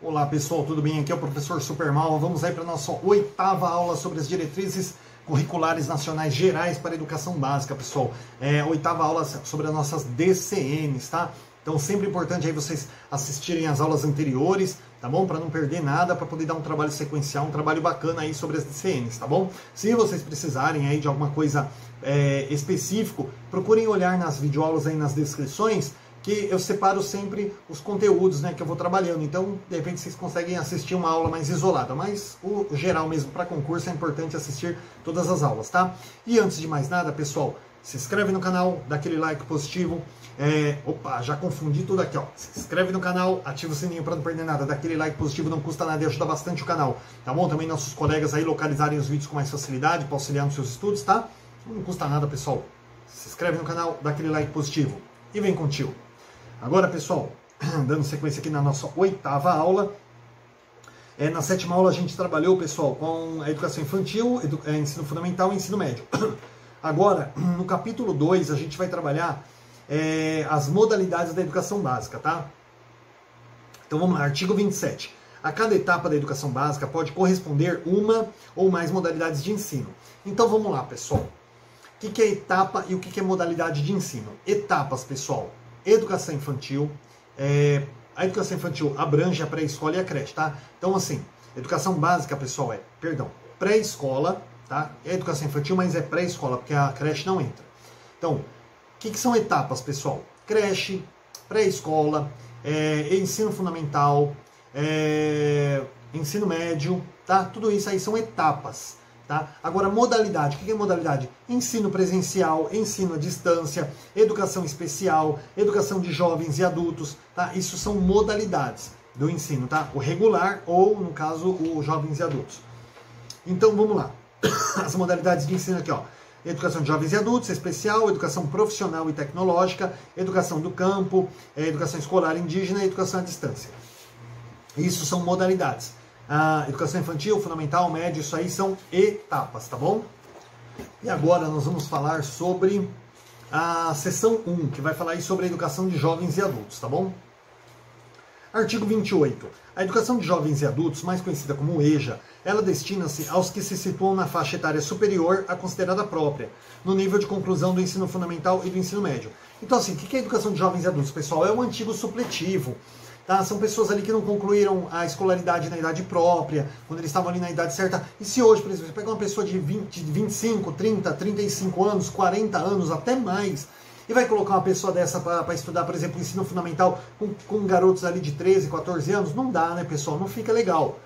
Olá pessoal, tudo bem? Aqui é o professor Supermal. Vamos aí para a nossa 8ª aula sobre as diretrizes curriculares nacionais gerais para a educação básica, pessoal. 8ª aula sobre as nossas DCNs, tá? Então sempre importante aí vocês assistirem as aulas anteriores, tá bom? Para não perder nada, para poder dar um trabalho sequencial, um trabalho bacana aí sobre as DCNs, tá bom? Se vocês precisarem aí de alguma coisa específico, procurem olhar nas videoaulas aí nas descrições, que eu separo sempre os conteúdos, né, que eu vou trabalhando. Então, de repente, vocês conseguem assistir uma aula mais isolada. Mas o geral mesmo para concurso é importante assistir todas as aulas, tá? E antes de mais nada, pessoal, se inscreve no canal, dá aquele like positivo. Opa, já confundi tudo aqui, ó. Se inscreve no canal, ativa o sininho para não perder nada. Dá aquele like positivo, não custa nada e ajuda bastante o canal, tá bom? Também nossos colegas aí localizarem os vídeos com mais facilidade, para auxiliar nos seus estudos, tá? Não custa nada, pessoal. Se inscreve no canal, dá aquele like positivo e vem contigo. Agora, pessoal, dando sequência aqui na nossa 8ª aula. Na 7ª aula a gente trabalhou, pessoal, com a educação infantil, ensino fundamental e ensino médio. Agora, no capítulo 2, a gente vai trabalhar as modalidades da educação básica, tá? Então vamos lá, artigo 27. A cada etapa da educação básica pode corresponder uma ou mais modalidades de ensino. Então vamos lá, pessoal. O que é etapa e o que é modalidade de ensino? Etapas, pessoal. Educação infantil, a educação infantil abrange a pré-escola e a creche, tá? Então, assim, educação básica, pessoal, pré-escola, tá? É educação infantil, mas é pré-escola, porque a creche não entra. Então, o que são etapas, pessoal? Creche, pré-escola, ensino fundamental, ensino médio, tá? Tudo isso aí são etapas. Tá? Agora, modalidade. O que é modalidade? Ensino presencial, ensino à distância, educação especial, educação de jovens e adultos. Tá? Isso são modalidades do ensino. Tá? O regular ou, no caso, o jovens e adultos. Então, vamos lá. As modalidades de ensino aqui, ó. Educação de jovens e adultos, especial, educação profissional e tecnológica, educação do campo, educação escolar indígena e educação à distância. Isso são modalidades. A educação infantil, fundamental, médio, isso aí são etapas, tá bom? E agora nós vamos falar sobre a seção 1, que vai falar aí sobre a educação de jovens e adultos, tá bom? Artigo 28. A educação de jovens e adultos, mais conhecida como EJA, ela destina-se aos que se situam na faixa etária superior à considerada própria, no nível de conclusão do ensino fundamental e do ensino médio. Então, assim, o que é a educação de jovens e adultos, pessoal? É um antigo supletivo. Tá? São pessoas ali que não concluíram a escolaridade na idade própria, quando eles estavam ali na idade certa. E se hoje, por exemplo, você pegar uma pessoa de 25, 30, 35 anos, 40 anos, até mais, e vai colocar uma pessoa dessa para estudar, por exemplo, ensino fundamental com garotos ali de 13, 14 anos, não dá, né, pessoal? Não fica legal.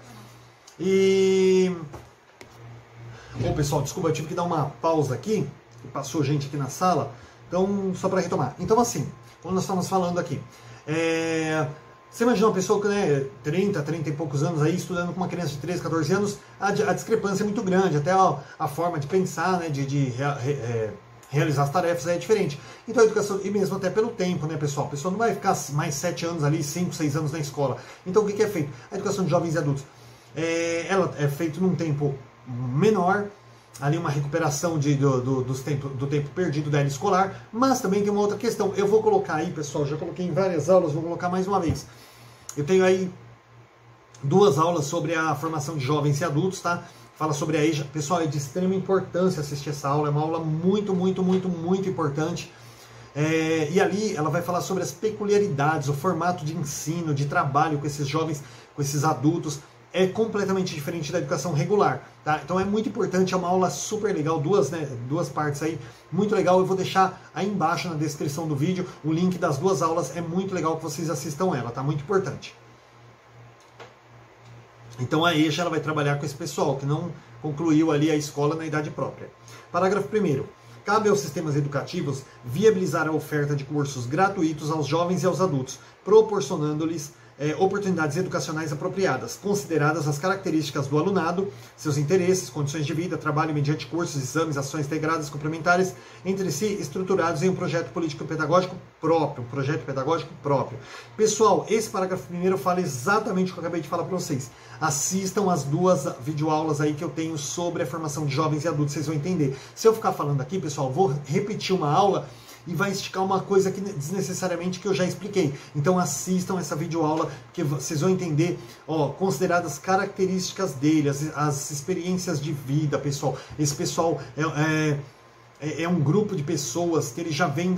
Bom, pessoal, desculpa, eu tive que dar uma pausa aqui, que passou gente aqui na sala, então, só para retomar. Então, assim, como nós estamos falando aqui, você imagina uma pessoa que, né, 30 e poucos anos aí, estudando com uma criança de 13, 14 anos, a discrepância é muito grande, até a forma de pensar, né, de realizar as tarefas é diferente. Então a educação, e mesmo até pelo tempo, né, pessoal? A pessoa não vai ficar mais 7 anos ali, 5, 6 anos na escola. Então o que é feito? A educação de jovens e adultos, ela é feita num tempo menor, ali uma recuperação do tempo perdido da era escolar, mas também tem uma outra questão. Eu vou colocar aí, pessoal, já coloquei em várias aulas, vou colocar mais uma vez. Eu tenho aí 2 aulas sobre a formação de jovens e adultos, tá? Fala sobre a EJA. Pessoal, é de extrema importância assistir essa aula, é uma aula muito, muito, muito, muito importante. E ali ela vai falar sobre as peculiaridades, o formato de ensino, de trabalho com esses jovens, com esses adultos. É completamente diferente da educação regular, tá? Então é muito importante, é uma aula super legal, duas partes aí, muito legal. Eu vou deixar aí embaixo na descrição do vídeo o link das 2 aulas, é muito legal que vocês assistam ela, tá? Muito importante. Então a EJA ela vai trabalhar com esse pessoal que não concluiu ali a escola na idade própria. Parágrafo 1º. Cabe aos sistemas educativos viabilizar a oferta de cursos gratuitos aos jovens e aos adultos, proporcionando-lhes oportunidades educacionais apropriadas, consideradas as características do alunado, seus interesses, condições de vida, trabalho mediante cursos, exames, ações integradas, complementares, entre si estruturados em um projeto político-pedagógico próprio. Pessoal, esse parágrafo primeiro fala exatamente o que eu acabei de falar para vocês. Assistam as 2 videoaulas aí que eu tenho sobre a formação de jovens e adultos, vocês vão entender. Se eu ficar falando aqui, pessoal, vou repetir uma aula e vai esticar uma coisa que desnecessariamente que eu já expliquei. Então assistam essa videoaula, que vocês vão entender, consideradas características dele, as experiências de vida, pessoal. Esse pessoal é um grupo de pessoas que ele já vem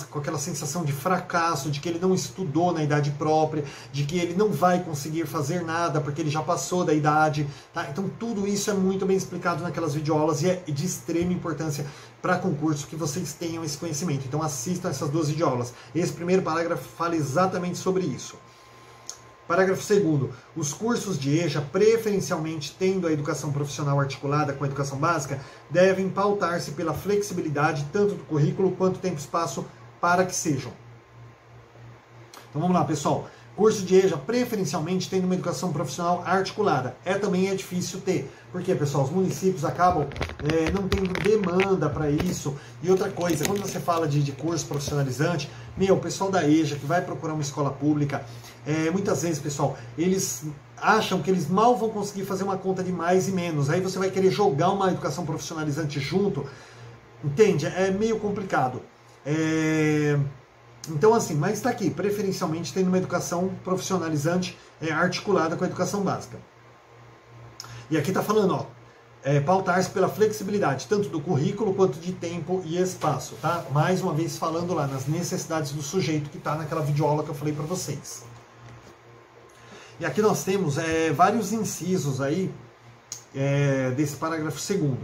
com aquela sensação de fracasso, de que ele não estudou na idade própria, de que ele não vai conseguir fazer nada porque ele já passou da idade. Tá? Então tudo isso é muito bem explicado naquelas videoaulas e é de extrema importância para concurso que vocês tenham esse conhecimento. Então assistam essas 2 videoaulas. Esse primeiro parágrafo fala exatamente sobre isso. Parágrafo 2º. Os cursos de EJA, preferencialmente tendo a educação profissional articulada com a educação básica, devem pautar-se pela flexibilidade tanto do currículo quanto tempo e espaço para que sejam. Então vamos lá, pessoal. Curso de EJA, preferencialmente tendo uma educação profissional articulada. Também é difícil ter. Por quê, pessoal? Os municípios acabam não tendo demanda para isso. E outra coisa, quando você fala de curso profissionalizante, o pessoal da EJA que vai procurar uma escola pública, muitas vezes, pessoal, eles acham que eles mal vão conseguir fazer uma conta de mais e menos. Aí você vai querer jogar uma educação profissionalizante junto. Entende? É meio complicado. Então, assim, mas está aqui, preferencialmente tendo uma educação profissionalizante articulada com a educação básica. E aqui está falando, pautar-se pela flexibilidade, tanto do currículo quanto de tempo e espaço, tá? Mais uma vez falando lá nas necessidades do sujeito que está naquela videoaula que eu falei para vocês. E aqui nós temos vários incisos aí desse parágrafo 2º.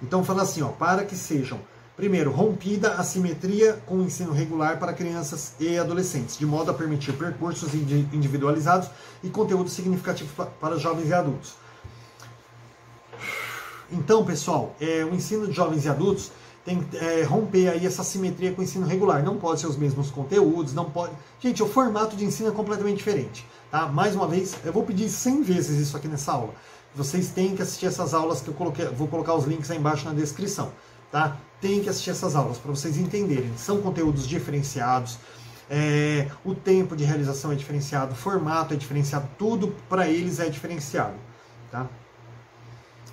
Então fala assim, para que sejam: primeiro, rompida a simetria com o ensino regular para crianças e adolescentes, de modo a permitir percursos individualizados e conteúdo significativo para jovens e adultos. Então, pessoal, o ensino de jovens e adultos tem que romper aí essa simetria com o ensino regular. Não pode ser os mesmos conteúdos, não pode... Gente, o formato de ensino é completamente diferente. Tá? Mais uma vez, eu vou pedir 100 vezes isso aqui nessa aula. Vocês têm que assistir essas aulas que eu coloquei, vou colocar os links aí embaixo na descrição. Tá? Tem que assistir essas aulas para vocês entenderem. São conteúdos diferenciados, o tempo de realização é diferenciado, o formato é diferenciado, tudo para eles é diferenciado. Tá?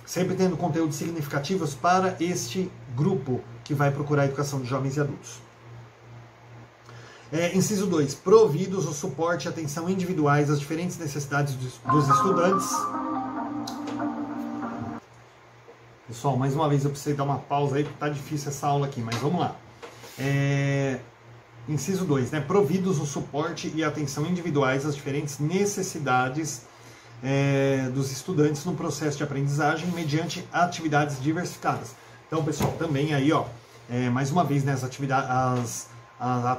Sempre tendo conteúdos significativos para este grupo que vai procurar a educação de jovens e adultos. Inciso 2. Providos o suporte e atenção individuais às diferentes necessidades dos estudantes. Pessoal, mais uma vez eu precisei dar uma pausa aí, porque está difícil essa aula aqui, mas vamos lá. Inciso 2, né? Providos o suporte e atenção individuais às diferentes necessidades dos estudantes no processo de aprendizagem mediante atividades diversificadas. Então, pessoal, também aí, mais uma vez, né, as atividades, a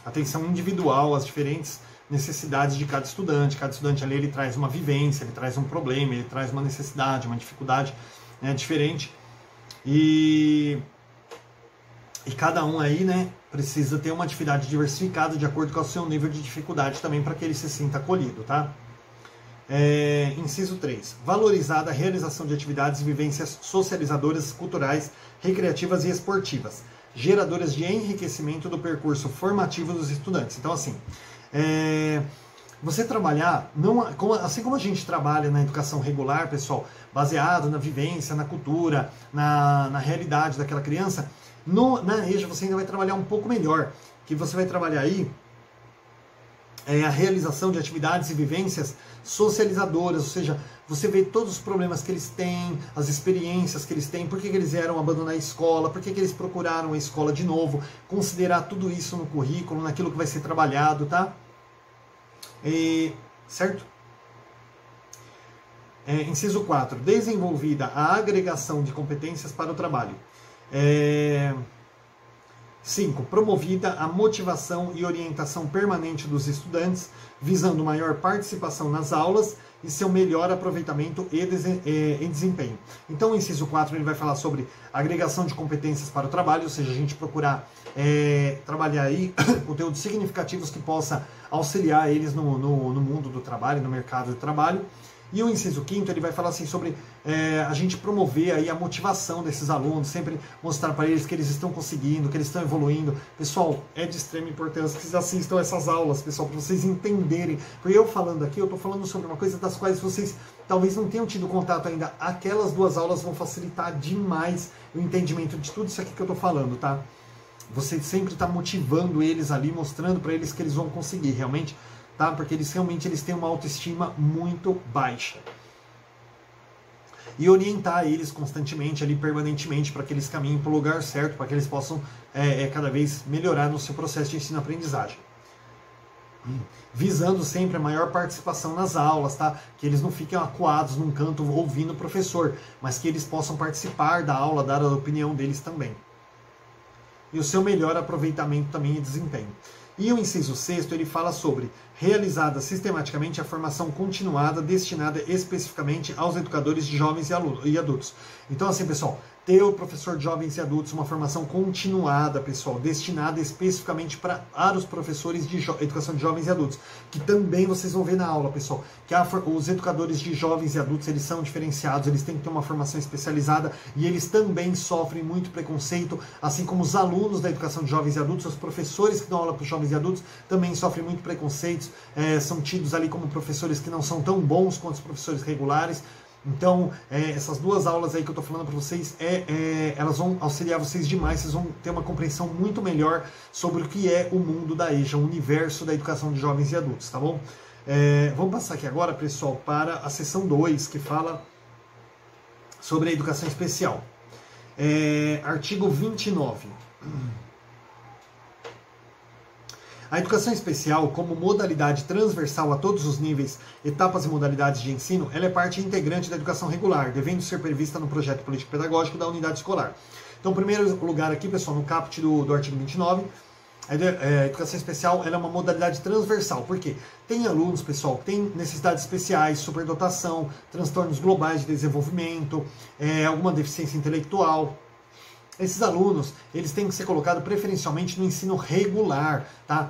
atenção individual às diferentes necessidades de cada estudante. Cada estudante ali ele traz uma vivência, ele traz um problema, ele traz uma necessidade, uma dificuldade diferente. E cada um aí, né, precisa ter uma atividade diversificada de acordo com o seu nível de dificuldade também, para que ele se sinta acolhido, tá? Inciso 3. Valorizada a realização de atividades e vivências socializadoras, culturais, recreativas e esportivas, geradoras de enriquecimento do percurso formativo dos estudantes. Então, assim, você trabalhar, assim como a gente trabalha na educação regular, pessoal, baseado na vivência, na cultura, na realidade daquela criança, na EJA você ainda vai trabalhar um pouco melhor, que você vai trabalhar aí a realização de atividades e vivências socializadoras, ou seja, você vê todos os problemas que eles têm, as experiências que eles têm, por que eles vieram abandonar a escola, por que eles procuraram a escola de novo, considerar tudo isso no currículo, naquilo que vai ser trabalhado, tá? Certo? Inciso 4. Desenvolvida a agregação de competências para o trabalho. 5. Promovida a motivação e orientação permanente dos estudantes, visando maior participação nas aulas e seu melhor aproveitamento e desempenho. Então, o inciso 4 ele vai falar sobre agregação de competências para o trabalho, ou seja, a gente procurar trabalhar aí conteúdos significativos que possa auxiliar eles no mundo do trabalho, no mercado de trabalho. E o inciso 5º, ele vai falar assim sobre a gente promover aí a motivação desses alunos, sempre mostrar para eles que eles estão conseguindo, que eles estão evoluindo. Pessoal, é de extrema importância que vocês assistam essas aulas, pessoal, para vocês entenderem. Porque eu falando aqui, eu estou falando sobre uma coisa das quais vocês talvez não tenham tido contato ainda. Aquelas 2 aulas vão facilitar demais o entendimento de tudo isso aqui que eu estou falando, tá? Você sempre está motivando eles ali, mostrando para eles que eles vão conseguir, realmente, tá? Porque eles realmente têm uma autoestima muito baixa. E orientar eles constantemente, ali, permanentemente, para que eles caminhem para o lugar certo, para que eles possam cada vez melhorar no seu processo de ensino-aprendizagem. Visando sempre a maior participação nas aulas, tá? Que eles não fiquem acuados num canto ouvindo o professor, mas que eles possam participar da aula, dar a opinião deles também. E o seu melhor aproveitamento também e desempenho. E o inciso 6º, ele fala sobre realizada sistematicamente a formação continuada destinada especificamente aos educadores de jovens e adultos. Então, assim, pessoal, ter o professor de jovens e adultos uma formação continuada, pessoal, destinada especificamente para os professores de educação de jovens e adultos, que também vocês vão ver na aula, pessoal, que os educadores de jovens e adultos, eles são diferenciados, eles têm que ter uma formação especializada e eles também sofrem muito preconceito, assim como os alunos da educação de jovens e adultos, os professores que dão aula para os jovens e adultos também sofrem muito preconceitos, são tidos ali como professores que não são tão bons quanto os professores regulares. Então, essas 2 aulas aí que eu estou falando para vocês, elas vão auxiliar vocês demais, vocês vão ter uma compreensão muito melhor sobre o que é o mundo da EJA, o universo da educação de jovens e adultos, tá bom? Vamos passar aqui agora, pessoal, para a seção 2, que fala sobre a educação especial. Artigo 29. A educação especial, como modalidade transversal a todos os níveis, etapas e modalidades de ensino, ela é parte integrante da educação regular, devendo ser prevista no projeto político-pedagógico da unidade escolar. Então, em primeiro lugar aqui, pessoal, no caput do artigo 29, a educação especial ela é uma modalidade transversal. Por quê? Tem alunos, pessoal, que têm necessidades especiais, superdotação, transtornos globais de desenvolvimento, alguma deficiência intelectual. Esses alunos, eles têm que ser colocados preferencialmente no ensino regular, tá?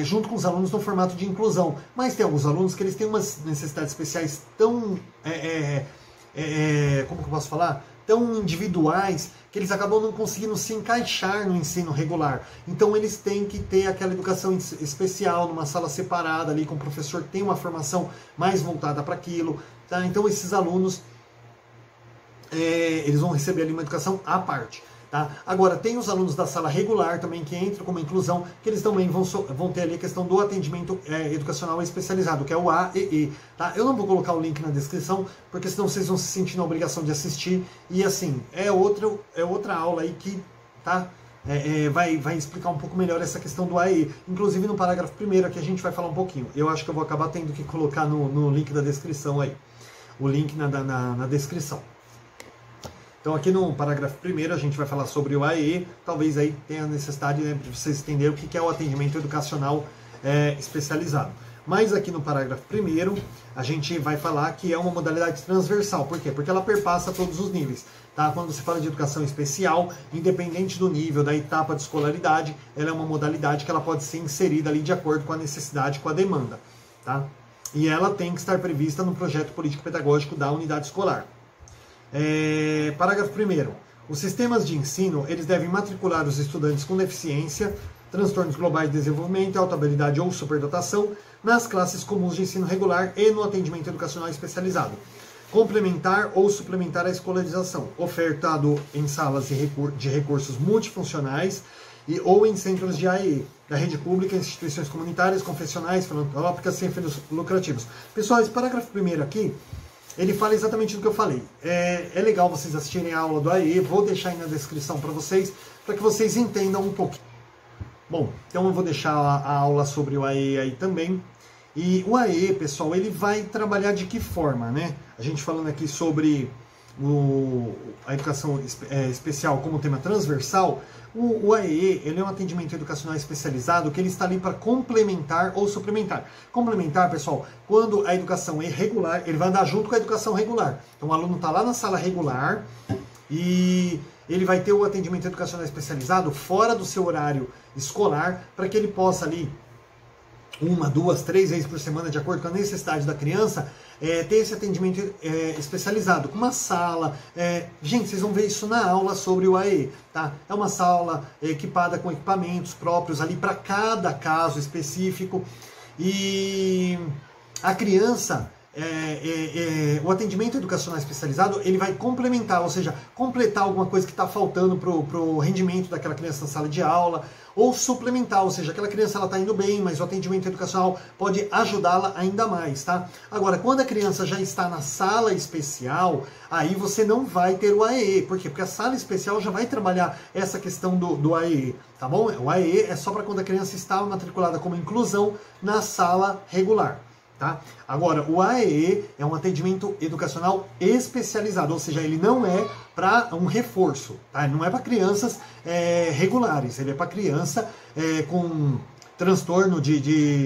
Junto com os alunos no formato de inclusão. Mas tem alguns alunos que eles têm umas necessidades especiais tão, como que eu posso falar? Tão individuais, que eles acabam não conseguindo se encaixar no ensino regular. Então eles têm que ter aquela educação especial, numa sala separada ali, com o professor que tem uma formação mais voltada para aquilo, tá? Então esses alunos, eles vão receber ali uma educação à parte. Tá? Agora, tem os alunos da sala regular também que entram como inclusão, que eles também vão ter ali a questão do atendimento educacional especializado, que é o AEE. Tá? Eu não vou colocar o link na descrição, porque senão vocês vão se sentir na obrigação de assistir. E assim, é outra aula aí que vai explicar um pouco melhor essa questão do AEE. Inclusive no parágrafo 1º aqui a gente vai falar um pouquinho. Eu acho que eu vou acabar tendo que colocar no link da descrição aí. O link na descrição. Então aqui no parágrafo 1º a gente vai falar sobre o AEE, talvez aí tenha a necessidade, né, de vocês entenderem o que é o atendimento educacional especializado. Mas aqui no parágrafo 1º a gente vai falar que é uma modalidade transversal. Por quê? Porque ela perpassa todos os níveis. Tá? Quando você fala de educação especial, independente do nível, da etapa de escolaridade, ela é uma modalidade que ela pode ser inserida ali de acordo com a necessidade, com a demanda. Tá? E ela tem que estar prevista no projeto político-pedagógico da unidade escolar. Parágrafo 1º. Os sistemas de ensino, eles devem matricular os estudantes com deficiência, transtornos globais de desenvolvimento, alta habilidade ou superdotação nas classes comuns de ensino regular e no atendimento educacional especializado. Complementar ou suplementar a escolarização, ofertado em salas de recursos multifuncionais ou em centros de AEE, da rede pública, instituições comunitárias, confessionais, filantrópicas, sem fins lucrativos. Pessoal, esse parágrafo 1º aqui, ele fala exatamente do que eu falei. É legal vocês assistirem a aula do AEE, vou deixar aí na descrição para que vocês entendam um pouquinho. Bom, então eu vou deixar a aula sobre o AEE aí também. E o AEE, pessoal, ele vai trabalhar de que forma, né? A gente falando aqui sobre a educação especial como tema transversal, o AEE, ele é um atendimento educacional especializado que ele está ali para complementar ou suplementar. Complementar, pessoal, quando a educação é regular, ele vai andar junto com a educação regular. Então o aluno está lá na sala regular e ele vai ter o atendimento educacional especializado fora do seu horário escolar para que ele possa ali uma, duas, três vezes por semana, de acordo com a necessidade da criança, ter esse atendimento especializado, com uma sala. Gente, vocês vão ver isso na aula sobre o AE, tá? É uma sala equipada com equipamentos próprios ali para cada caso específico. E a criança, o atendimento educacional especializado, ele vai complementar, ou seja, completar alguma coisa que está faltando para o rendimento daquela criança na sala de aula, ou suplementar, ou seja, aquela criança está indo bem, mas o atendimento educacional pode ajudá-la ainda mais, tá? Agora, quando a criança já está na sala especial, aí você não vai ter o AEE. Por quê? Porque a sala especial já vai trabalhar essa questão do AEE, tá bom? O AEE é só para quando a criança está matriculada como inclusão na sala regular. Tá? Agora, o AEE é um atendimento educacional especializado, ou seja, ele não é para um reforço, tá? Não é para crianças regulares, ele é para criança com transtorno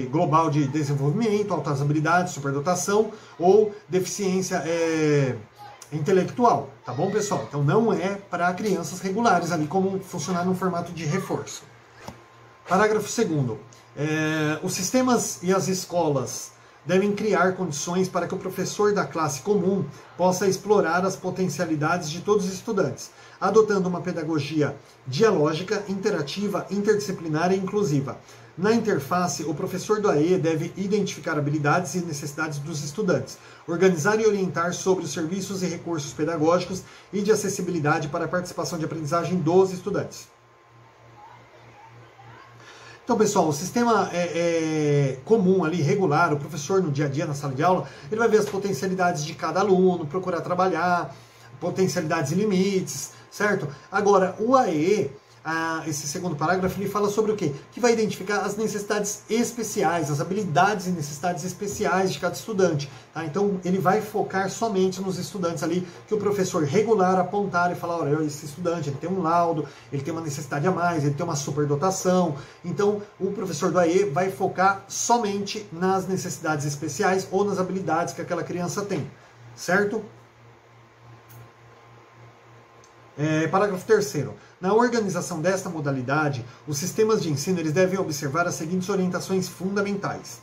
global de desenvolvimento, altas habilidades, superdotação ou deficiência intelectual, tá bom, pessoal? Então não é para crianças regulares ali, como funcionar no formato de reforço. Parágrafo 2º. Os sistemas e as escolas devem criar condições para que o professor da classe comum possa explorar as potencialidades de todos os estudantes, adotando uma pedagogia dialógica, interativa, interdisciplinar e inclusiva. Na interface, o professor do AE deve identificar habilidades e necessidades dos estudantes, organizar e orientar sobre os serviços e recursos pedagógicos e de acessibilidade para a participação de aprendizagem dos estudantes. Então, pessoal, o sistema comum ali, regular, o professor no dia a dia, na sala de aula, ele vai ver as potencialidades de cada aluno, procurar trabalhar, potencialidades e limites, certo? Agora, o AE, esse segundo parágrafo, ele fala sobre o quê? Que vai identificar as necessidades especiais, as habilidades e necessidades especiais de cada estudante. Tá? Então, ele vai focar somente nos estudantes ali, que o professor regular apontar e falar, olha, esse estudante, ele tem um laudo, ele tem uma necessidade a mais, ele tem uma superdotação. Então, o professor do AE vai focar somente nas necessidades especiais ou nas habilidades que aquela criança tem, certo? Parágrafo 3º. Na organização desta modalidade, os sistemas de ensino eles devem observar as seguintes orientações fundamentais.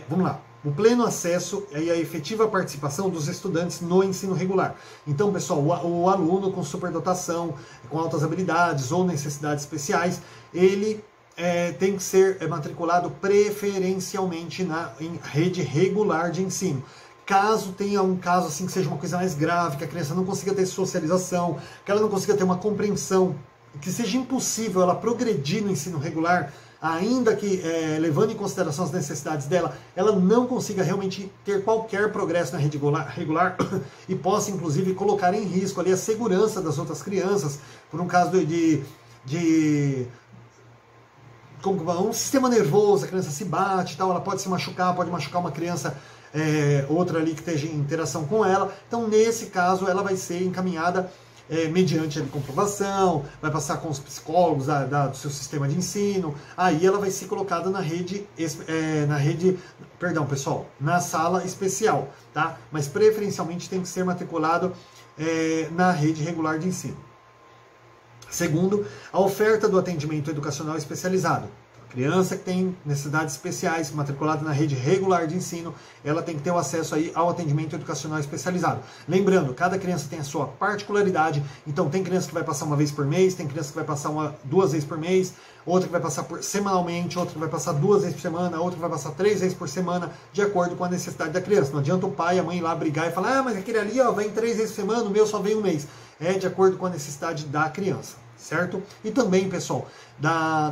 Vamos lá. O pleno acesso e a efetiva participação dos estudantes no ensino regular. Então, pessoal, o aluno com superdotação, com altas habilidades ou necessidades especiais, ele tem que ser matriculado preferencialmente em rede regular de ensino. Caso tenha um caso assim que seja uma coisa mais grave, que a criança não consiga ter socialização, que ela não consiga ter uma compreensão, que seja impossível ela progredir no ensino regular, ainda que levando em consideração as necessidades dela, ela não consiga realmente ter qualquer progresso na rede regular e possa inclusive colocar em risco ali a segurança das outras crianças, por um caso um sistema nervoso, a criança se bate e tal, ela pode se machucar, pode machucar uma criança outra ali que esteja em interação com ela. Então, nesse caso, ela vai ser encaminhada mediante a comprovação, vai passar com os psicólogos do seu sistema de ensino, aí ela vai ser colocada na sala especial, tá? Mas preferencialmente tem que ser matriculado na rede regular de ensino. Segundo, a oferta do atendimento educacional especializado. Criança que tem necessidades especiais, matriculada na rede regular de ensino, ela tem que ter o acesso aí ao atendimento educacional especializado. Lembrando, cada criança tem a sua particularidade, então tem criança que vai passar uma vez por mês, tem criança que vai passar duas vezes por mês, outra que vai passar semanalmente, outra que vai passar 2 vezes por semana, outra que vai passar 3 vezes por semana, de acordo com a necessidade da criança. Não adianta o pai e a mãe ir lá brigar e falar, mas aquele ali vem 3 vezes por semana, o meu só vem 1 mês. É de acordo com a necessidade da criança, certo? E também, pessoal,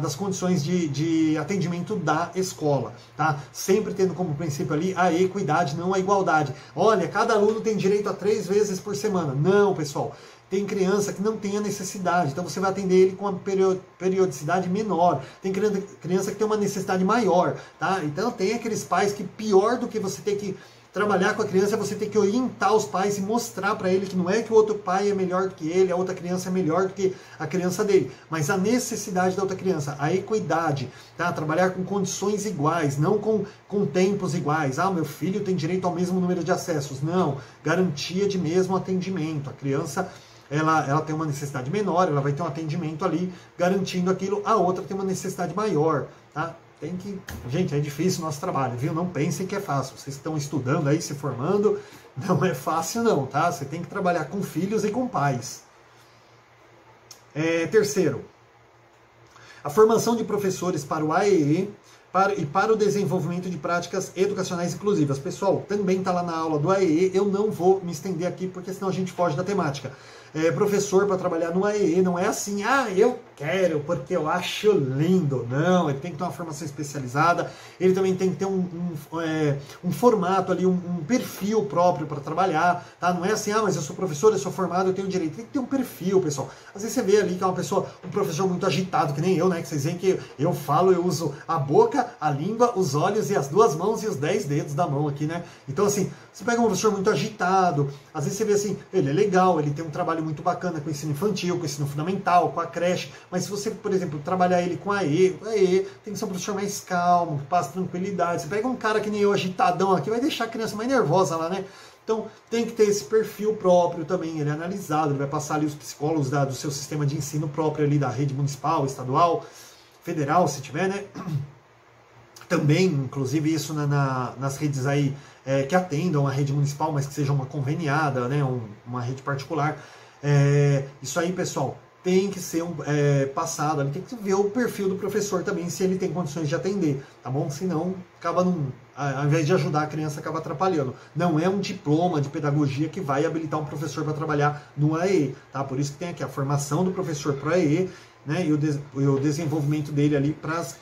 das condições de atendimento da escola, tá? Sempre tendo como princípio ali a equidade, não a igualdade. Olha, cada aluno tem direito a 3 vezes por semana. Não, pessoal. Tem criança que não tem a necessidade, então você vai atender ele com uma periodicidade menor. Tem criança que tem uma necessidade maior, tá? Então tem aqueles pais que pior do que você ter que trabalhar com a criança, você tem que orientar os pais e mostrar para ele que não é que o outro pai é melhor do que ele, a outra criança é melhor do que a criança dele, mas a necessidade da outra criança, a equidade, tá? Trabalhar com condições iguais, não com tempos iguais. Ah, meu filho tem direito ao mesmo número de acessos. Não, garantia de mesmo atendimento. A criança ela tem uma necessidade menor, ela vai ter um atendimento ali garantindo aquilo, a outra tem uma necessidade maior, tá? Gente, é difícil o nosso trabalho, viu? Não pensem que é fácil. Vocês estão estudando aí, se formando, não é fácil não, tá? Você tem que trabalhar com filhos e com pais. Terceiro, a formação de professores para o AEE e para o desenvolvimento de práticas educacionais inclusivas. Pessoal, também está lá na aula do AEE, eu não vou me estender aqui porque senão a gente foge da temática. Professor para trabalhar no AEE não é assim, eu quero porque eu acho lindo. Não, ele tem que ter uma formação especializada, ele também tem que ter um formato ali, um perfil próprio para trabalhar, tá? Não é assim, mas eu sou professor, eu sou formado, eu tenho direito. Tem que ter um perfil, pessoal. Às vezes você vê ali que é uma pessoa, um professor muito agitado, que nem eu, né? Que vocês veem que eu falo, eu uso a boca, a língua, os olhos e as 2 mãos e os 10 dedos da mão aqui, né? Então assim, você pega um professor muito agitado, às vezes você vê assim, ele é legal, ele tem um trabalho muito bacana com o ensino infantil, com o ensino fundamental, com a creche, mas se você, por exemplo, trabalhar ele com a AE, tem que ser um professor mais calmo, que passa tranquilidade. Você pega um cara que nem eu, agitadão aqui, vai deixar a criança mais nervosa lá, né? Então tem que ter esse perfil próprio também, ele é analisado, ele vai passar ali os psicólogos do seu sistema de ensino próprio ali, da rede municipal, estadual, federal, se tiver, né? Também, inclusive, isso nas redes aí que atendam a rede municipal, mas que seja uma conveniada, né? Uma rede particular. Isso aí, pessoal, tem que ser passado, tem que ver o perfil do professor também, se ele tem condições de atender, tá bom? Senão, ao invés de ajudar a criança, acaba atrapalhando. Não é um diploma de pedagogia que vai habilitar um professor para trabalhar no AE, tá? Por isso que tem aqui a formação do professor para AE, né, e o desenvolvimento dele ali para as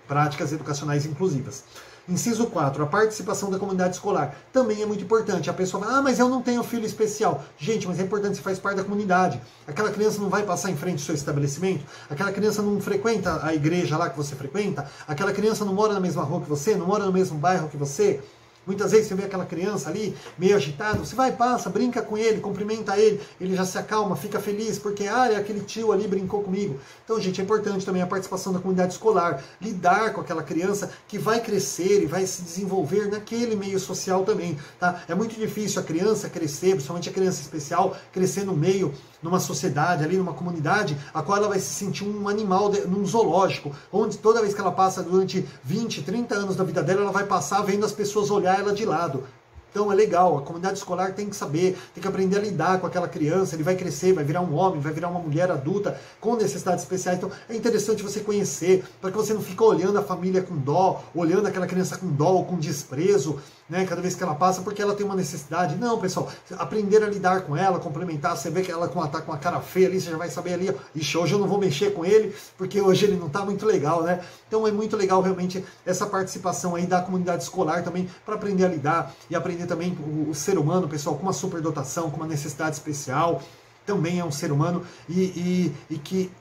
práticas educacionais inclusivas. Inciso 4, a participação da comunidade escolar. Também é muito importante. A pessoa fala, mas eu não tenho filho especial. Gente, mas é importante, você faz parte da comunidade. Aquela criança não vai passar em frente ao seu estabelecimento? Aquela criança não frequenta a igreja lá que você frequenta? Aquela criança não mora na mesma rua que você? Não mora no mesmo bairro que você? Muitas vezes você vê aquela criança ali, meio agitada, você vai, passa, brinca com ele, cumprimenta ele, ele já se acalma, fica feliz, porque aquele tio ali brincou comigo. Então, gente, é importante também a participação da comunidade escolar, lidar com aquela criança que vai crescer e vai se desenvolver naquele meio social também, tá? É muito difícil a criança crescer, principalmente a criança especial, crescer no meio, numa sociedade ali, numa comunidade, a qual ela vai se sentir um animal num zoológico, onde toda vez que ela passa durante 20, 30 anos da vida dela, ela vai passar vendo as pessoas olhar ela de lado. Então é legal, a comunidade escolar tem que saber, tem que aprender a lidar com aquela criança, ele vai crescer, vai virar um homem, vai virar uma mulher adulta com necessidades especiais. Então é interessante você conhecer, para que você não fique olhando a família com dó, olhando aquela criança com dó ou com desprezo, né, cada vez que ela passa, porque ela tem uma necessidade. Não, pessoal, aprender a lidar com ela, complementar, você vê que ela tá com a cara feia ali, você já vai saber ali, ixi, hoje eu não vou mexer com ele, porque hoje ele não tá muito legal, né? Então é muito legal realmente essa participação aí da comunidade escolar também, para aprender a lidar e aprender também o ser humano, pessoal, com uma superdotação, com uma necessidade especial, também é um ser humano e que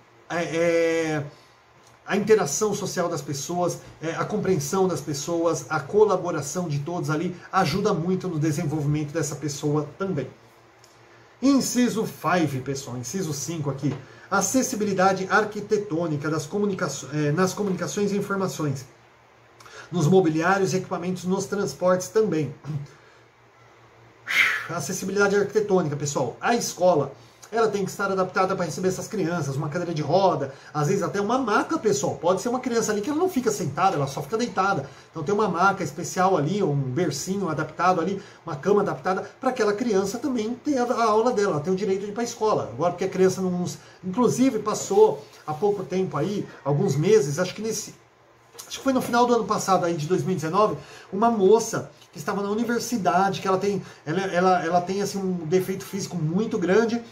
a interação social das pessoas, a compreensão das pessoas, a colaboração de todos ali ajuda muito no desenvolvimento dessa pessoa também. Inciso 5, pessoal, inciso 5 aqui. Acessibilidade arquitetônica nas comunicações e informações, nos mobiliários e equipamentos, nos transportes também. Acessibilidade arquitetônica, pessoal. A escola, ela tem que estar adaptada para receber essas crianças, uma cadeira de roda, às vezes até uma maca, pessoal. Pode ser uma criança ali que ela não fica sentada, ela só fica deitada. Então tem uma maca especial ali, um bercinho adaptado ali, uma cama adaptada, para aquela criança também ter a aula dela, ela tem o direito de ir para a escola. Agora, porque a criança não... Inclusive, passou há pouco tempo aí, alguns meses, acho que foi no final do ano passado, aí, de 2019, uma moça que estava na universidade, que ela tem assim, um defeito físico muito grande,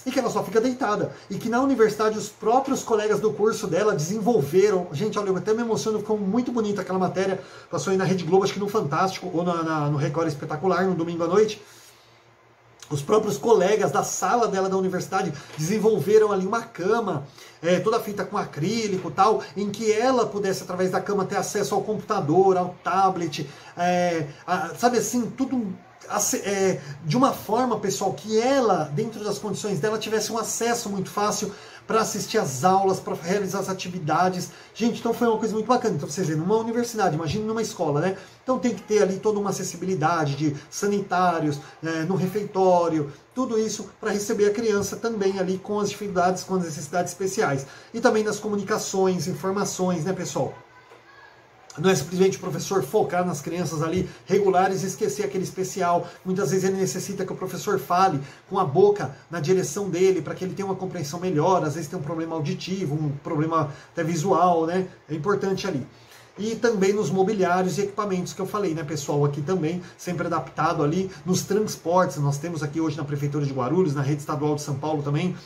e que ela só fica deitada. E que na universidade os próprios colegas do curso dela desenvolveram... Gente, olha, eu até me emociono, ficou muito bonita aquela matéria. Passou aí na Rede Globo, acho que no Fantástico, ou no Record Espetacular, no domingo à noite. Os próprios colegas da sala dela da universidade desenvolveram ali uma cama, toda feita com acrílico e tal, em que ela pudesse, através da cama, ter acesso ao computador, ao tablet, sabe assim, tudo... de uma forma, pessoal, que ela, dentro das condições dela, tivesse um acesso muito fácil para assistir às aulas, para realizar as atividades. Gente, então foi uma coisa muito bacana. Então vocês veem, numa universidade, imagine numa escola, né? Então tem que ter ali toda uma acessibilidade de sanitários, no refeitório, tudo isso para receber a criança também ali com as dificuldades, com as necessidades especiais. E também nas comunicações, informações, né, pessoal? Não é simplesmente o professor focar nas crianças ali regulares e esquecer aquele especial. Muitas vezes ele necessita que o professor fale com a boca na direção dele para que ele tenha uma compreensão melhor. Às vezes tem um problema auditivo, um problema até visual, né? É importante ali. E também nos mobiliários e equipamentos que eu falei, né, pessoal? Aqui também, sempre adaptado ali nos transportes. Nós temos aqui hoje na Prefeitura de Guarulhos, na rede estadual de São Paulo também,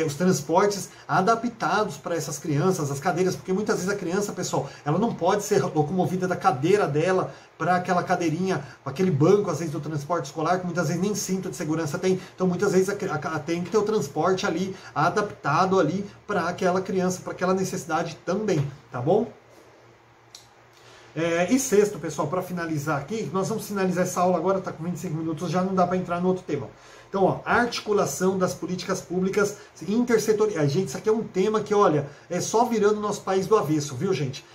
os transportes adaptados para essas crianças, as cadeiras, porque muitas vezes a criança, pessoal, ela não pode ser locomovida da cadeira dela para aquela cadeirinha, aquele banco, às vezes, do transporte escolar, que muitas vezes nem cinto de segurança tem. Então, muitas vezes, tem que ter o transporte ali, adaptado ali para aquela criança, para aquela necessidade também, tá bom? E sexto, pessoal, para finalizar aqui, nós vamos finalizar essa aula agora, está com 25 minutos, já não dá para entrar no outro tema. Então, ó, articulação das políticas públicas intersetoriais. Gente, isso aqui é um tema que, olha, é só virando o nosso país do avesso, viu, gente?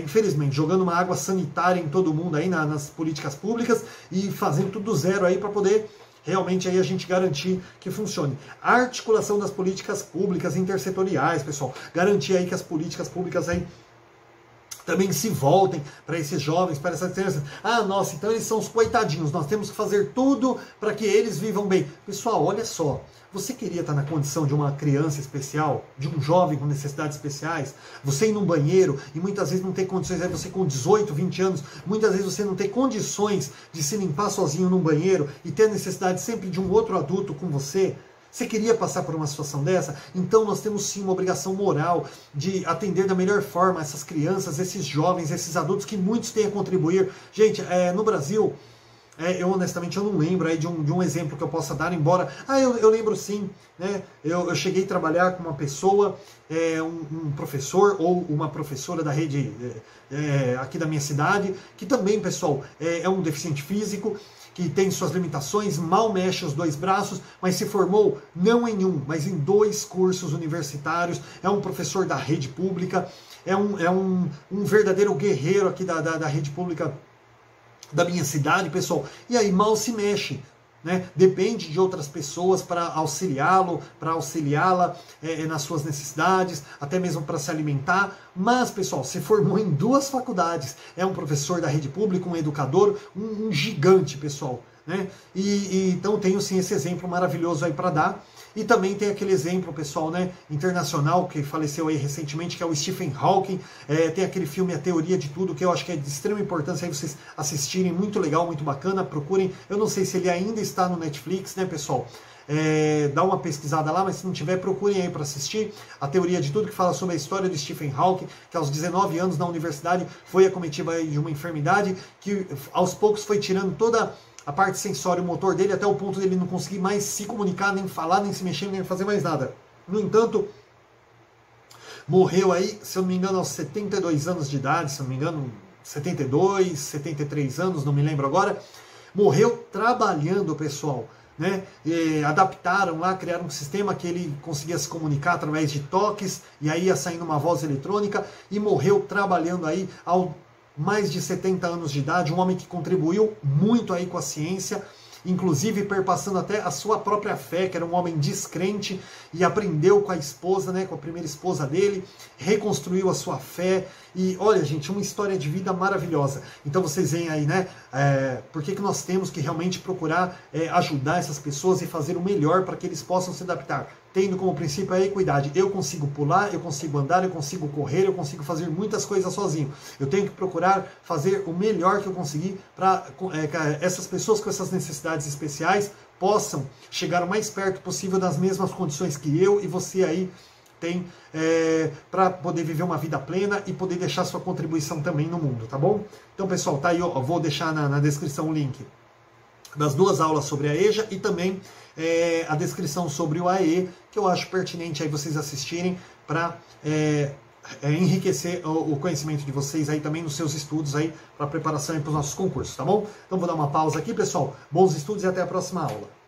Infelizmente, jogando uma água sanitária em todo mundo aí nas políticas públicas e fazendo tudo do zero aí para poder realmente aí a gente garantir que funcione. A articulação das políticas públicas intersetoriais, pessoal. Garantir aí que as políticas públicas aí também se voltem para esses jovens, para essas crianças. Ah, nossa, então eles são os coitadinhos, nós temos que fazer tudo para que eles vivam bem. Pessoal, olha só, você queria estar na condição de uma criança especial, de um jovem com necessidades especiais? Você ir num banheiro e muitas vezes não ter condições, aí você com 18, 20 anos, muitas vezes você não ter condições de se limpar sozinho num banheiro e ter a necessidade sempre de um outro adulto com você? Você queria passar por uma situação dessa? Então nós temos sim uma obrigação moral de atender da melhor forma essas crianças, esses jovens, esses adultos que muitos têm a contribuir. Gente, no Brasil, eu honestamente eu não lembro aí de um exemplo que eu possa dar, embora... eu lembro sim, né? Eu cheguei a trabalhar com uma pessoa, um professor ou uma professora da rede aqui da minha cidade, que também, pessoal, é um deficiente físico, que tem suas limitações, mal mexe os dois braços, mas se formou não em um, mas em 2 cursos universitários, é um professor da rede pública, é um verdadeiro guerreiro aqui da rede pública da minha cidade, pessoal, e aí mal se mexe, né? Depende de outras pessoas para auxiliá-lo, para auxiliá-la nas suas necessidades, até mesmo para se alimentar. Mas, pessoal, se formou em 2 faculdades, é um professor da rede pública, um educador, um gigante, pessoal, né? Então tenho sim esse exemplo maravilhoso aí para dar. E também tem aquele exemplo, pessoal, né, internacional, que faleceu aí recentemente, que é o Stephen Hawking. Tem aquele filme A Teoria de Tudo, que eu acho que é de extrema importância aí vocês assistirem, muito legal, muito bacana, procurem. Eu não sei se ele ainda está no Netflix, né, pessoal? Dá uma pesquisada lá, mas se não tiver, procurem aí para assistir. A Teoria de Tudo, que fala sobre a história do Stephen Hawking, que aos 19 anos na universidade foi acometido aí de uma enfermidade, que aos poucos foi tirando toda a parte sensória, o motor dele, até o ponto dele não conseguir mais se comunicar, nem falar, nem se mexer, nem fazer mais nada. No entanto, morreu aí, se eu não me engano, aos 72 anos de idade, se eu não me engano, 72, 73 anos, não me lembro agora. Morreu trabalhando, pessoal, né? Adaptaram lá, criaram um sistema que ele conseguia se comunicar através de toques, e aí ia saindo uma voz eletrônica, e morreu trabalhando aí ao mais de 70 anos de idade, um homem que contribuiu muito aí com a ciência, inclusive perpassando até a sua própria fé, que era um homem descrente, e aprendeu com a esposa, né, com a primeira esposa dele, reconstruiu a sua fé, e olha, gente, uma história de vida maravilhosa. Então vocês veem aí, né, por que nós temos que realmente procurar ajudar essas pessoas e fazer o melhor para que eles possam se adaptar, tendo como princípio a equidade. Eu consigo pular, eu consigo andar, eu consigo correr, eu consigo fazer muitas coisas sozinho. Eu tenho que procurar fazer o melhor que eu conseguir para essas pessoas com essas necessidades especiais possam chegar o mais perto possível das mesmas condições que eu e você aí tem para poder viver uma vida plena e poder deixar sua contribuição também no mundo, tá bom? Então, pessoal, tá aí, eu vou deixar na descrição o link das 2 aulas sobre a EJA e também a descrição sobre o AE, que eu acho pertinente aí vocês assistirem para enriquecer o conhecimento de vocês aí também nos seus estudos aí para preparação para os nossos concursos, tá bom? Então vou dar uma pausa aqui, pessoal. Bons estudos e até a próxima aula.